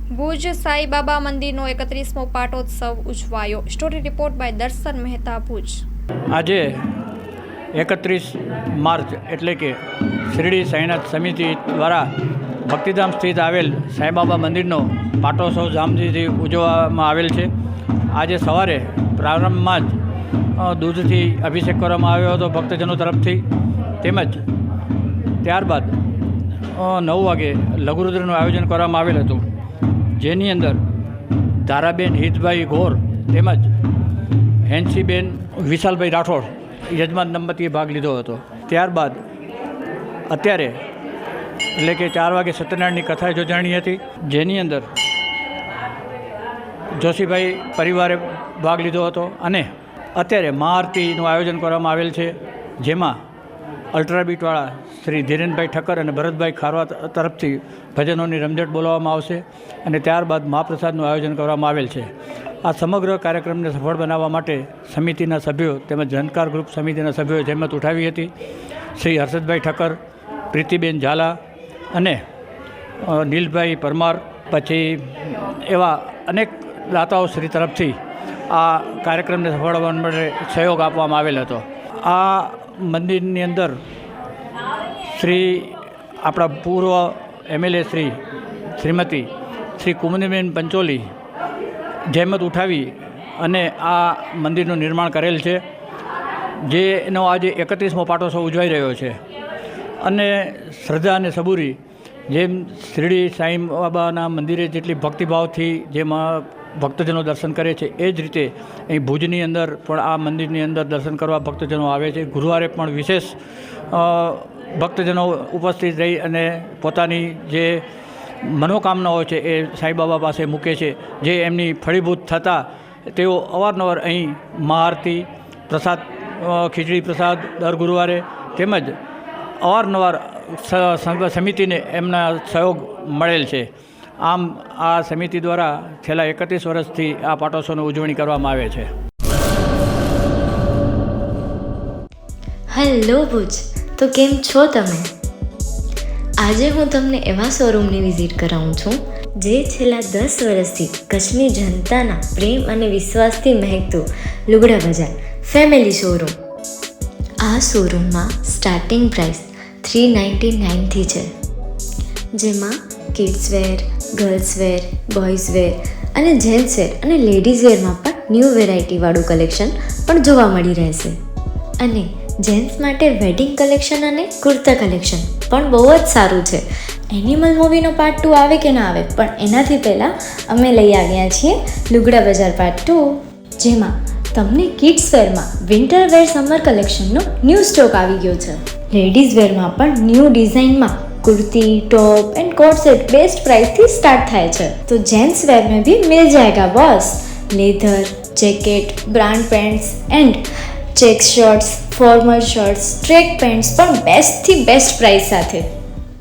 ભુજ સાંઈબાબા મંદિરનો 31મો પાટોત્સવ ઉજવાયો. Story report by દર્શન મહેતા, ભુજ. આજે 31 માર્ચ એટલે કે શિરડી સાંઈનાથ સમિતિ દ્વારા ભક્તિધામ સ્થિત આવેલ સાંઈબાબા મંદિરનો પાટોત્સવ ધામધૂમથી ઉજવવામાં આવેલ છે. આજે સવારે પ્રારંભમાં જ દૂધથી અભિષેક કરવામાં આવ્યો હતો ભક્તજનો તરફથી. તેમજ ત્યારબાદ 9 વાગે લઘુરુદ્રનું આયોજન કરવામાં આવેલ હતું, જેની અંદર ધારાબેન હિતભાઈ ગોર તેમજ હેન્સીબેન વિશાલભાઈ રાઠોડ યજમાન દંપતીએ ભાગ લીધો હતો. ત્યારબાદ અત્યારે એટલે કે 4 વાગે સત્યનારાયણની કથા યોજાણી હતી, જેની અંદર જોશીભાઈ પરિવારે ભાગ લીધો હતો. અને અત્યારે મહાઆરતીનું આયોજન કરવામાં આવેલ છે, જેમાં અલ્ટ્રાબીટવાળા શ્રી ધીરેનભાઈ ઠક્કર અને ભરતભાઈ ખારવા તરફથી ભજનોની રમઝટ બોલાવવામાં આવશે અને ત્યારબાદ મહાપ્રસાદનું આયોજન કરવામાં આવેલ છે. આ સમગ્ર કાર્યક્રમને સફળ બનાવવા માટે સમિતિના સભ્યો તેમજ ઝંકાર ગ્રુપ સમિતિના સભ્યોએ જહેમત ઉઠાવી હતી. શ્રી હર્ષદભાઈ ઠક્કર, પ્રીતિબેન ઝાલા અને નીલભાઈ પરમાર, પછી એવા અનેક દાતાઓ શ્રી તરફથી આ કાર્યક્રમને સફળ બનાવવા માટે સહયોગ આપવામાં આવેલ હતો. આ મંદિરની અંદર આપણા પૂર્વ MLA શ્રીમતી શ્રી કુમુદીબેન પંચોલી જહેમત ઉઠાવી અને આ મંદિરનું નિર્માણ કરેલ છે, જેનો આજે 31મો પાટોત્સવ ઉજવાઈ રહ્યો છે. અને શ્રદ્ધા અને સબૂરી જેમ શિરડી સાંઈ બાબાના મંદિરે જેટલી ભક્તિભાવથી જેમાં ભક્તજનો દર્શન કરે છે, એ જ રીતે અહીં ભુજની અંદર પણ આ મંદિરની અંદર દર્શન કરવા ભક્તજનો આવે છે. ગુરુવારે પણ વિશેષ ભક્તજનો ઉપસ્થિત રહી અને પોતાની જે મનોકામનાઓ છે એ સાંઈબાબા પાસે મૂકે છે, જે એમની ફળીભૂત થતાં તેઓ અવારનવાર અહીં મહાઆરતી, પ્રસાદ, ખીચડી પ્રસાદ દર ગુરુવારે તેમજ અવારનવાર સમિતિને એમના સહયોગ મળેલ છે. આમ આ સમિતિ દ્વારા છેલ્લા 31 વર્ષથી આ પાટોત્સવની ઉજવણી કરવામાં આવે છે. હેલો ભુજ, તો કેમ છો તમે? આજે હું તમને એવા શોરૂમની વિઝિટ કરાવું છું જે છેલ્લા 10 વર્ષથી કચ્છની જનતાના પ્રેમ અને વિશ્વાસથી મહેકતું લુગડા બજાર ફેમિલી શોરૂમ. આ શોરૂમમાં સ્ટાર્ટિંગ પ્રાઇસ 399થી છે, જેમાં kids wear, girls wear, boys wear અને જેન્ટ્સ વેર અને લેડીઝ વેરમાં પણ ન્યૂ વેરાયટીવાળું કલેક્શન પણ જોવા મળી રહેશે. અને જેન્ટ્સ માટે વેડિંગ કલેક્શન અને કુર્તા કલેક્શન પણ બહુ જ સારું છે. એનિમલ મૂવીનો પાર્ટ 2 આવે કે ના આવે, પણ એનાથી પહેલાં અમે લઈ આવ્યા છીએ લુગડા બજાર પાર્ટ 2, જેમાં તમને કિડ્સ વેરમાં વિન્ટર વેર સમર કલેક્શનનો ન્યૂ સ્ટોક આવી ગયો છે. લેડીઝ વેરમાં પણ ન્યૂ ડિઝાઇનમાં kurti, top and coat set best price थी स्टार्ट थाय छे. तो जेंट्स वेर में भी मिल जाएगा boss. Leather, jacket, brand pants and check shirts, formal shirts, track pants पण बेस्ट थी बेस्ट प्राइस साथे.